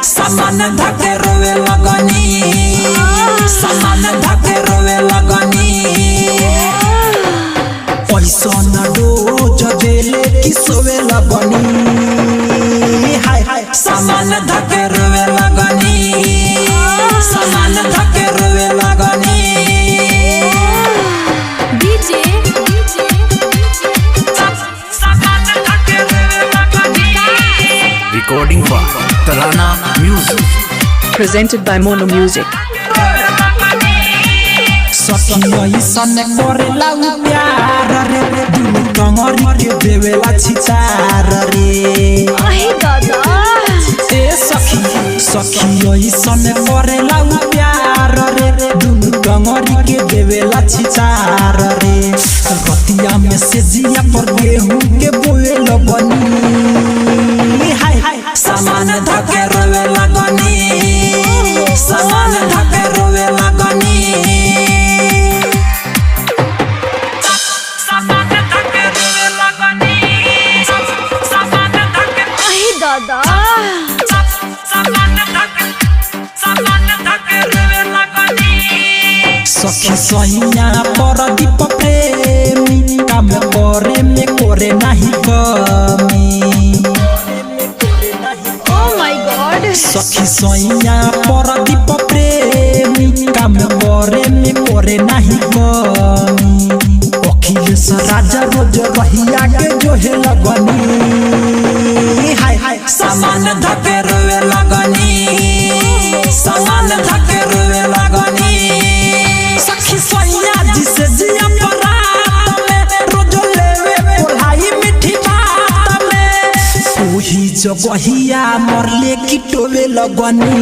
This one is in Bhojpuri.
सामान धके रोवे लगनी सामान धके रोवे लगनी पैसा न डोज देले कि सोवे लगनी हाय सामान धके रोवे लगनी सामान धके रोवे लगनी डीजे सामान धके रोवे लगनी Recording by Tarana Music. Presented by Mono Music. सखिया सन करेला प्यार रे दिल कंगरी के देवेला छितार रे अहे दादा ए सखिया सन करेला प्यार रे दिल कंगरी के देवेला छितार रे रतिया में से जिया पर गेहूं के बोए लगनी हाय सामान धके रोवे लगनी सामान धके रोवे लगनी दादा सखी सहिया पर दीप प्रेमी काम करे में करे नहीं कमी Oh my God सखी सहिया पर दीप प्रेमी काम करे में करे नहीं कमी अखिलेश राजा रोज रहिया के जोहे लगनी हाय सामान धके रोवे लगनी सामान धके रोवे लगनी सखी सैया जिसे जिया परात में रोज लेवे पढ़ाई मीठी बात में ओही जगहिया मरले की टोवे लगनी